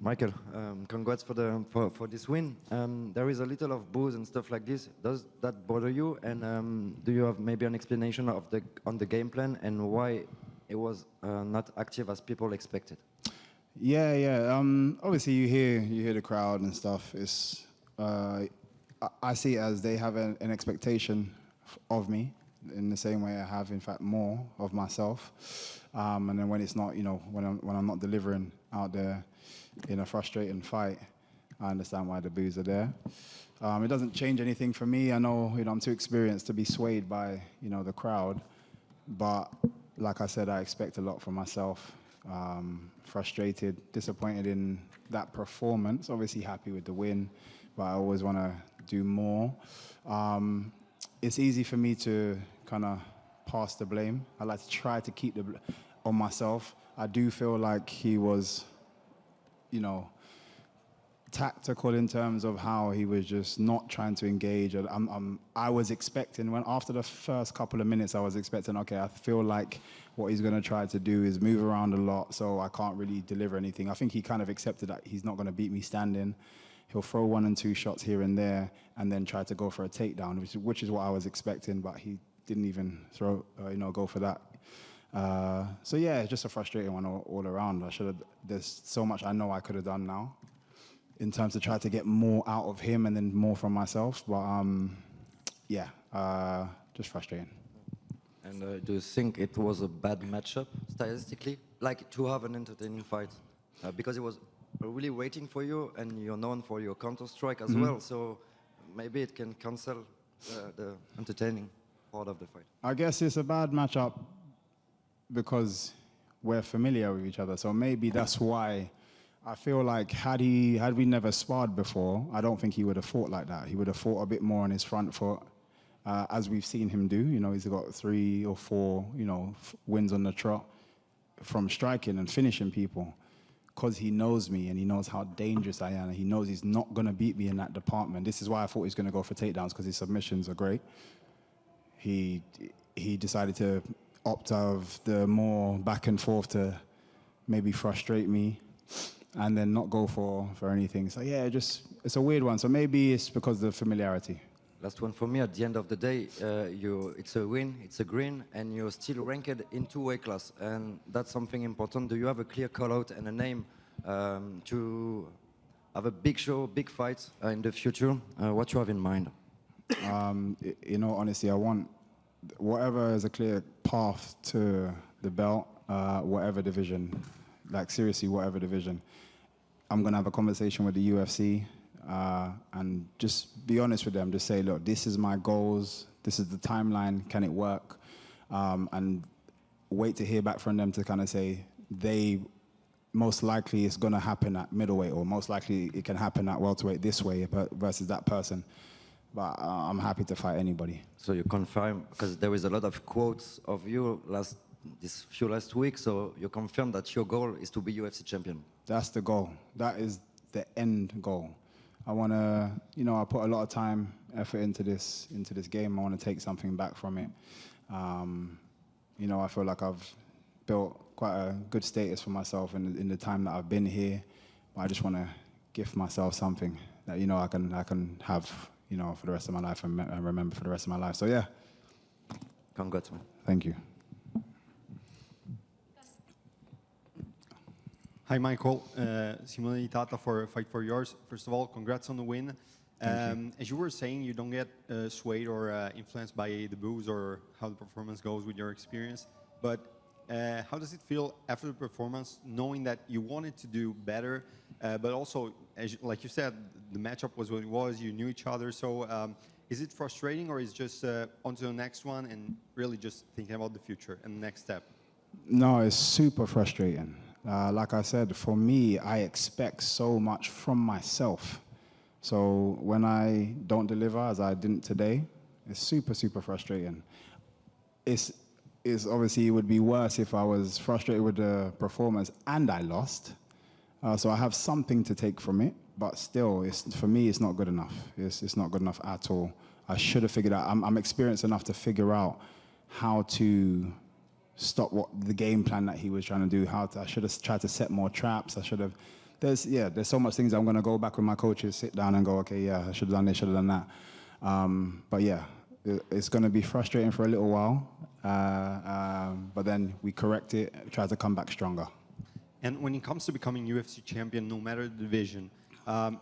Michael, congrats for this win. There is a little of booze and stuff like this. Does that bother you? And do you have maybe an explanation of on the game plan and why it was not active as people expected? Yeah, yeah. Obviously, you hear the crowd and stuff. It's I see it as they have an expectation of me in the same way I have, in fact, more of myself. And then when it's not, when I'm not delivering out there in a frustrating fight, I understand why the boos are there. It doesn't change anything for me. I know, I'm too experienced to be swayed by, the crowd. But like I said, I expect a lot from myself. Frustrated, disappointed in that performance. Obviously happy with the win, but I always want to do more. It's easy for me to kind of pass the blame. I like to try to keep the on myself. I do feel like he was, tactical in terms of how he was just not trying to engage. I was expecting, after the first couple of minutes, I was expecting, okay, I feel like what he's going to try to do is move around a lot, so I can't really deliver anything. I think he kind of accepted that he's not going to beat me standing. He'll throw 1 and 2 shots here and there, and then try to go for a takedown, which is what I was expecting, but he didn't even go for that. So yeah, it's just a frustrating one all around. There's so much I know I could have done now in terms of try to get more out of him and then more from myself. But just frustrating. And do you think it was a bad matchup stylistically? Like to have an entertaining fight? Because it was really waiting for you and you're known for your counter-strike as well. So maybe it can cancel the entertaining part of the fight. I guess it's a bad matchup because we're familiar with each other. So maybe that's why I feel like had we never sparred before, I don't think he would have fought like that. He would have fought a bit more on his front foot, as we've seen him do. He's got 3 or 4, wins on the trot from striking and finishing people because he knows me and he knows how dangerous I am and he knows he's not going to beat me in that department. This is why I thought he was going to go for takedowns because his submissions are great. He decided to opt out of the more back and forth to maybe frustrate me and then not go for anything. So yeah, it's a weird one. So maybe it's because of the familiarity. Last one for me. At the end of the day, it's a win, it's a green, and you're still ranked in 2 weight class, and that's something important. Do you have a clear call-out and a name to have a big show, big fight in the future? What you have in mind? Honestly, I want whatever is a clear path to the belt, whatever division, like seriously, whatever division. I'm going to have a conversation with the UFC and just be honest with them. Just say, look, this is my goals. This is the timeline. Can it work? And wait to hear back from them to kind of say most likely it's going to happen at middleweight, or most likely it can happen at welterweight this way versus that person. But I'm happy to fight anybody. So you confirm, because there is a lot of quotes of you last week, so you confirm that your goal is to be UFC champion. That's the goal. That is the end goal. I want to, I put a lot of time, effort into this game. I want to take something back from it. I feel like I've built quite a good status for myself in the time that I've been here. But I just want to gift myself something that, I can have, for the rest of my life and remember for the rest of my life. So yeah. Congrats, man. Thank you. Hi, Michael. Simone Tata for Fight for Yours. First of all, congrats on the win. As you were saying, you don't get swayed or influenced by the boos or how the performance goes with your experience. But how does it feel after the performance, knowing that you wanted to do better, but also, like you said, the matchup was what it was, you knew each other. So is it frustrating, or is it just on to the next one and really just thinking about the future and the next step? No, it's super frustrating. Like I said, for me, I expect so much from myself. So when I don't deliver, as I didn't today, it's super, super frustrating. It's obviously, it would be worse if I was frustrated with the performance and I lost. So I have something to take from it, but still, for me, it's not good enough. It's not good enough at all. I should have figured out, I'm experienced enough to figure out how to stop the game plan that he was trying to do. I should have tried to set more traps. there's so much things I'm going to go back with my coaches, sit down and go, okay, yeah, I should have done this, should have done that. But yeah, it's going to be frustrating for a little while, but then we correct it, try to come back stronger. And when it comes to becoming UFC champion, no matter the division,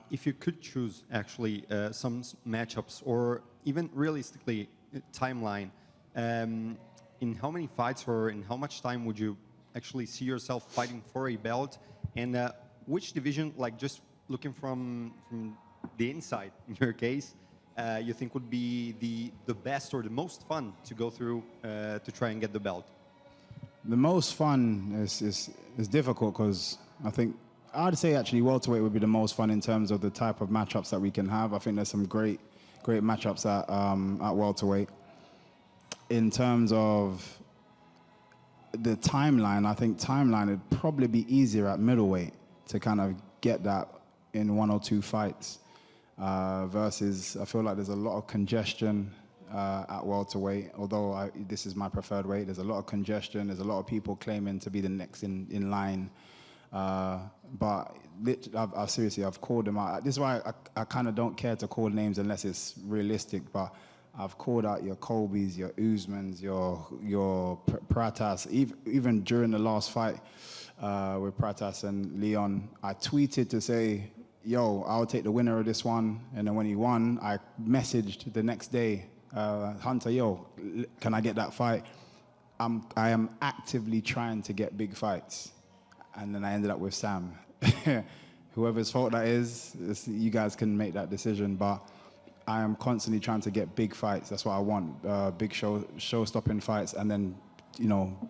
if you could choose actually some matchups or even realistically timeline, in how many fights or in how much time would you actually see yourself fighting for a belt? And which division, like just looking from the inside, in your case, you think would be the best or the most fun to go through to try and get the belt? The most fun is difficult because I think I'd say actually welterweight would be the most fun in terms of the type of matchups that we can have. I think there's some great matchups at welterweight. In terms of the timeline, I think timeline would probably be easier at middleweight to kind of get that in 1 or 2 fights versus I feel like there's a lot of congestion at welterweight, although this is my preferred weight. There's a lot of congestion. There's a lot of people claiming to be the next in line. But seriously, I've called them out. This is why I kind of don't care to call names unless it's realistic. But I've called out your Colbys, your Usmans, your Pratas. Even during the last fight with Pratas and Leon, I tweeted to say, yo, I'll take the winner of this one. And then when he won, I messaged the next day, Hunter, yo, can I get that fight? I am actively trying to get big fights. And then I ended up with Sam. Whoever's fault that is, you guys can make that decision. But I am constantly trying to get big fights. That's what I want. Big show-stopping fights and then,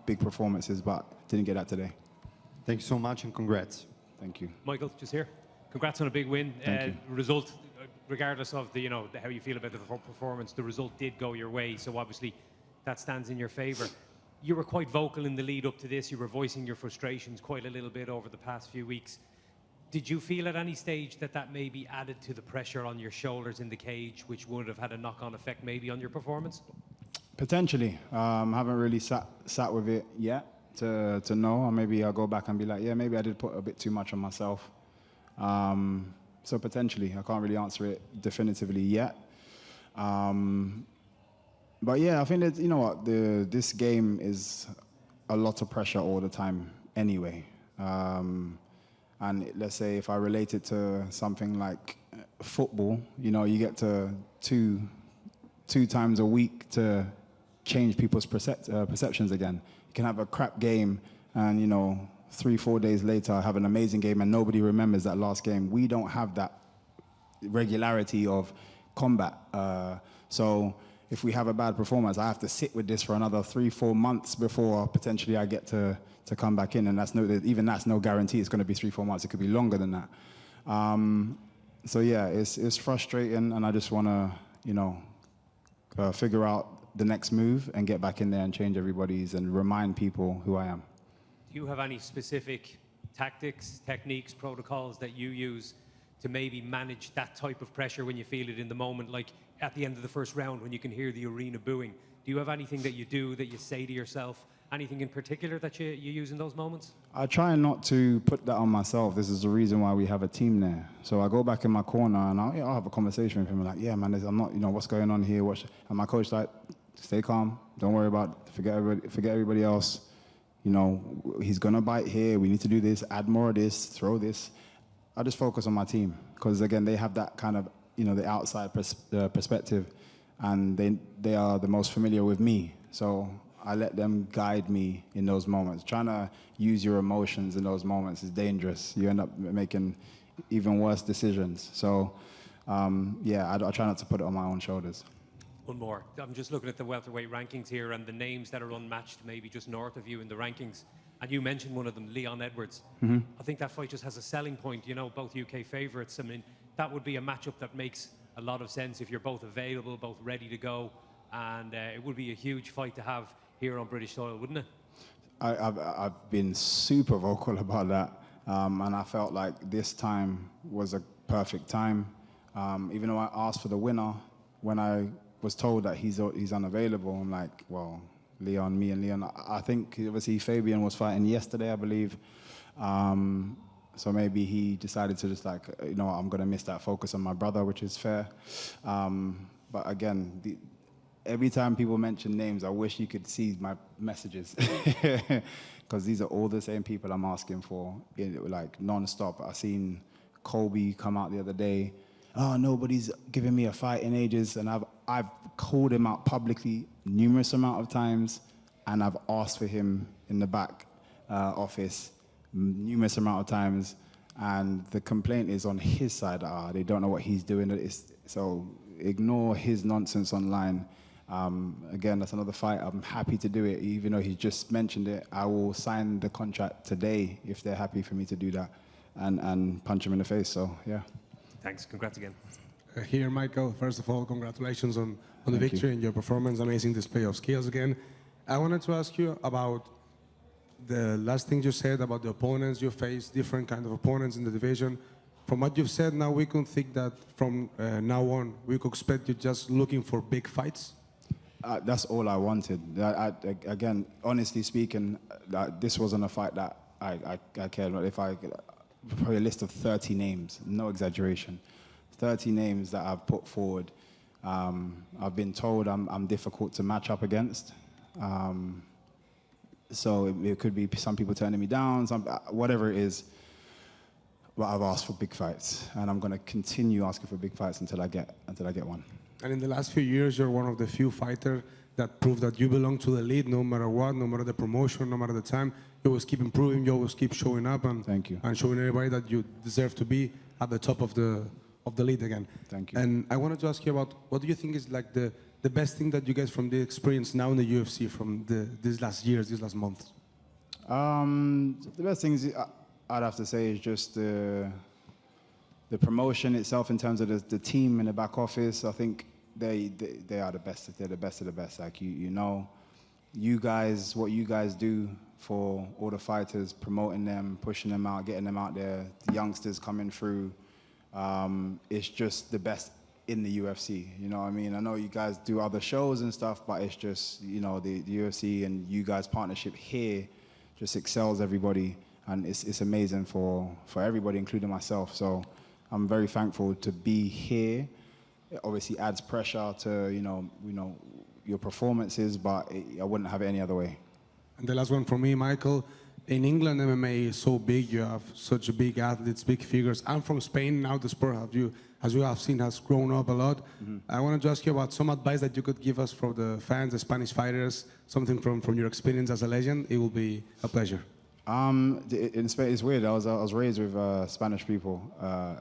big performances. But didn't get that today. Thank you so much and congrats. Thank you. Michael, just here. Congrats on a big win. Thank you. Result, regardless of how you feel about the performance, the result did go your way. So obviously that stands in your favor. You were quite vocal in the lead up to this. You were voicing your frustrations quite a little bit over the past few weeks. Did you feel at any stage that maybe added to the pressure on your shoulders in the cage, which would have had a knock-on effect maybe on your performance? Potentially. Haven't really sat with it yet to know. Or maybe I'll go back and be like, yeah, maybe I did put a bit too much on myself. So potentially, I can't really answer it definitively yet. But yeah, I think that, you know what, this game is a lot of pressure all the time anyway. And let's say if I relate it to something like football, you get to two times a week to change people's perceptions again. You can have a crap game and, 3-4 days later have an amazing game and nobody remembers that last game. We don't have that regularity of combat. So if we have a bad performance, I have to sit with this for another 3-4 months before potentially I get to come back in, and that's no guarantee it's going to be 3-4 months. It could be longer than that. So yeah, it's frustrating, and I just want to figure out the next move and get back in there and change everybody's and remind people who I am. Do you have any specific tactics, techniques, protocols that you use to maybe manage that type of pressure when you feel it in the moment, like at the end of the first round when you can hear the arena booing? Do you have anything that you do, that you say to yourself? Anything in particular that you use in those moments? I try not to put that on myself. This is the reason why we have a team there. So I go back in my corner and I'll have a conversation with him like, yeah, man, I'm not, what's going on here? And my coach like, stay calm. Don't worry about it. Forget everybody else. He's going to bite here. We need to do this, add more of this, throw this. I just focus on my team because, again, they have that kind of, the outside perspective, and they are the most familiar with me. So I let them guide me in those moments. Trying to use your emotions in those moments is dangerous. You end up making even worse decisions. So, yeah, I try not to put it on my own shoulders. One more. I'm just looking at the welterweight rankings here and the names that are unmatched, maybe just north of you in the rankings. And you mentioned one of them, Leon Edwards. Mm-hmm. I think that fight just has a selling point, both UK favourites. I mean, that would be a matchup that makes a lot of sense if you're both available, both ready to go. And it would be a huge fight to have here on British soil, wouldn't it? I've been super vocal about that. And I felt like this time was a perfect time. Even though I asked for the winner, when I was told that he's unavailable, I'm like, well, me and Leon. I think obviously Fabian was fighting yesterday, I believe. So maybe he decided to just like, you know, I'm gonna miss that focus on my brother, which is fair. But again, every time people mention names, I wish you could see my messages, because these are all the same people I'm asking for, like non-stop. I seen Kobe come out the other day. Oh, nobody's giving me a fight in ages, and I've called him out publicly numerous amount of times, and I've asked for him in the back office numerous amount of times, and the complaint is on his side. They don't know what he's doing. So ignore his nonsense online. Again, that's another fight. I'm happy to do it, even though he just mentioned it. I will sign the contract today if they're happy for me to do that, and punch him in the face. So yeah. Thanks. Congrats again. Here, Michael, first of all, congratulations on the victory and your performance. Amazing display of skills again. I wanted to ask you about the last thing you said about the opponents. You face different kind of opponents in the division. From what you've said now, we can think that from now on, we could expect you just looking for big fights? That's all I wanted. Again, honestly speaking, this wasn't a fight that I cared about. If probably a list of 30 names, no exaggeration, 30 names that I've put forward. I've been told I'm difficult to match up against. So it could be some people turning me down, whatever it is. But I've asked for big fights, and I'm going to continue asking for big fights until I get one. And in the last few years, you're one of the few fighters that prove that you belong to the elite, no matter what, no matter the promotion, no matter the time. You always keep improving, you always keep showing up, and Thank you. And showing everybody that you deserve to be at the top of the league again. Thank you. And I wanted to ask you about, what do you think is like the best thing that you get from the experience now in the UFC from these last years, these last months? The best things I'd have to say is just the promotion itself in terms of the team in the back office. I think they are the best. They're the best of the best. Like you know, you guys, what you guys do for all the fighters, promoting them, pushing them out, getting them out there, the youngsters coming through. It's just the best in the UFC. You know what I mean? I know you guys do other shows and stuff, but it's just, you know, the UFC and you guys' partnership here just excels everybody, and it's amazing for everybody, including myself. So I'm very thankful to be here. It obviously adds pressure to you know your performances, but I wouldn't have it any other way. And the last one for me, Michael. In England, MMA is so big. You have such big athletes, big figures. I'm from Spain. Now the sport, as you have seen, has grown up a lot. Mm-hmm. I wanted to ask you about some advice that you could give us for the fans, the Spanish fighters, something from your experience as a legend. It will be a pleasure. In Spain, it's weird. I was raised with Spanish people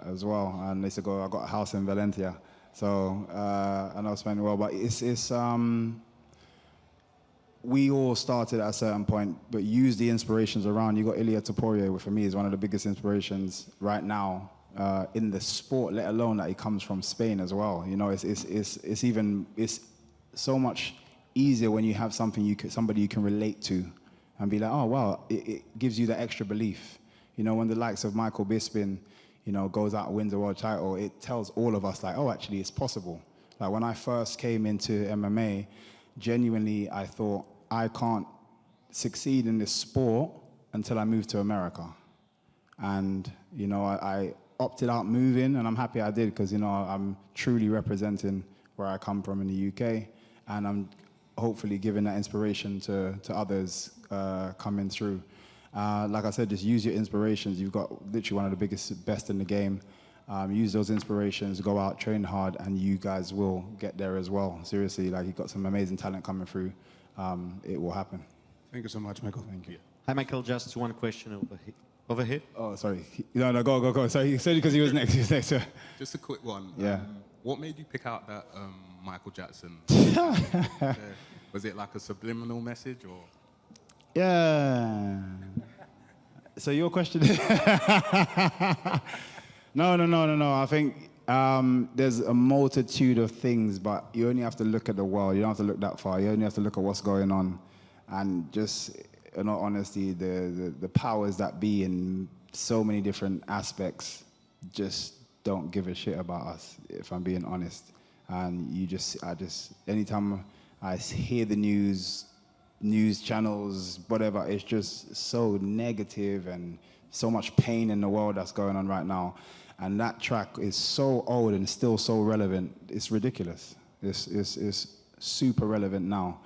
as well, and they used to go. I got a house in Valencia, so I know Spain well. But it's we all started at a certain point, but use the inspirations around. You got Ilia Topuria, which for me is one of the biggest inspirations right now in the sport, let alone that he comes from Spain as well. You know, it's so much easier when you have somebody you can relate to, and be like, oh wow, it gives you that extra belief. You know, when the likes of Michael Bisping, you know, goes out and wins a world title, it tells all of us like, oh, actually, it's possible. Like when I first came into MMA, genuinely, I thought, I can't succeed in this sport until I move to America. And, you know, I opted out moving, and I'm happy I did, because, you know, I'm truly representing where I come from in the UK, and I'm hopefully giving that inspiration to others coming through. Like I said, just use your inspirations. You've got literally one of the biggest, best in the game. Use those inspirations, go out, train hard, and you guys will get there as well. Seriously, like you've got some amazing talent coming through. It will happen. Thank you so much, Michael. Thank you. Hi, Michael. Just one question over here. Oh, sorry. No, go. Sorry, because he was next. He was next. Just a quick one. Yeah. What made you pick out that Michael Jackson? Was it like a subliminal message, or? Yeah. So your question is... No. I think there's a multitude of things, but you only have to look at the world. You don't have to look that far. You only have to look at what's going on. And just, in all honesty, the powers that be in so many different aspects just don't give a shit about us, if I'm being honest. And anytime I hear the news, news channels, whatever. It's just so negative and so much pain in the world that's going on right now. And that track is so old and still so relevant. It's ridiculous. It's super relevant now.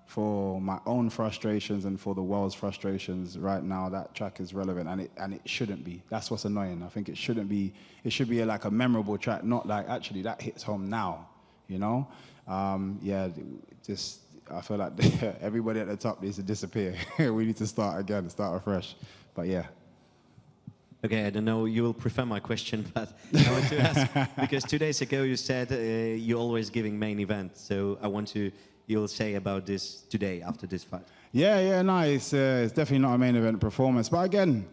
For my own frustrations and for the world's frustrations right now, that track is relevant, and it shouldn't be. That's what's annoying. I think it shouldn't be. It should be like a memorable track, not like actually that hits home now, you know? Yeah, just I feel like everybody at the top needs to disappear. We need to start again, start afresh. But yeah. Okay, I don't know, you will prefer my question, but I want to ask, because 2 days ago you said you're always giving main event, so I want to, you'll say about this today, after this fight. Yeah, no, it's definitely not a main event performance. But again,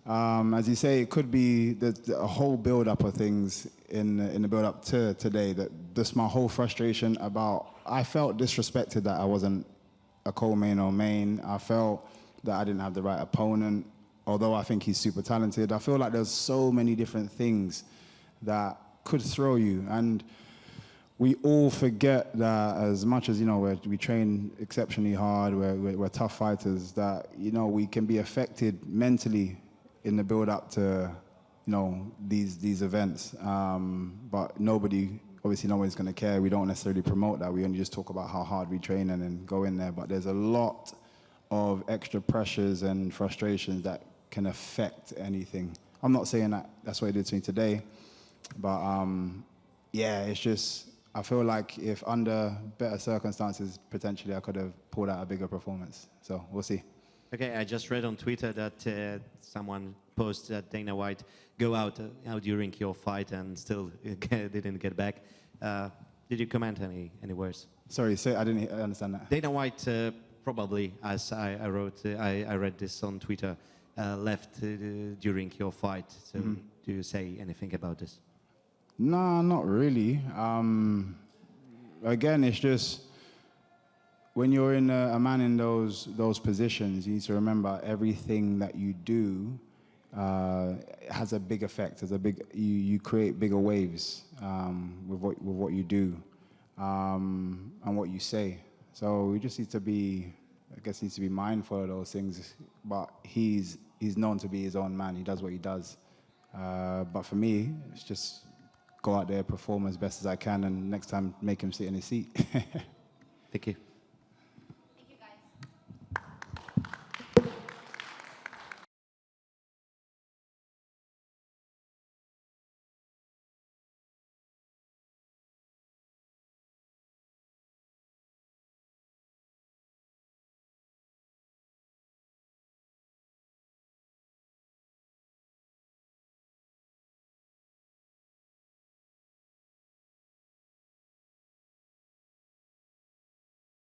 as you say, it could be a whole build-up of things in the build-up to today. That just my whole frustration about, I felt disrespected that I wasn't a co-main or main. I felt that I didn't have the right opponent. Although I think he's super talented, I feel like there's so many different things that could throw you. And we all forget that as much as, you know, we train exceptionally hard, we're tough fighters, that, you know, we can be affected mentally in the build-up to, you know, these events. But obviously no one's going to care. We don't necessarily promote that. We only just talk about how hard we train and then go in there. But there's a lot of extra pressures and frustrations that can affect anything. I'm not saying that that's what it did to me today, but yeah, it's just, I feel like if under better circumstances, potentially I could have pulled out a bigger performance. So we'll see. Okay, I just read on Twitter that someone posted that Dana White go out during your fight and still didn't get back. Did you comment any words? Sorry, I didn't understand that. Dana White probably, as I wrote, I read this on Twitter, left during your fight. So do you say anything about this? No, not really. Again, it's just when you're in a man in those positions, you need to remember everything that you do has a big effect. You create bigger waves with what you do and what you say. So we just need to be, I guess, needs to be mindful of those things. But he's known to be his own man. He does what he does. But for me, it's just go out there, perform as best as I can, and next time make him sit in his seat. Thank you.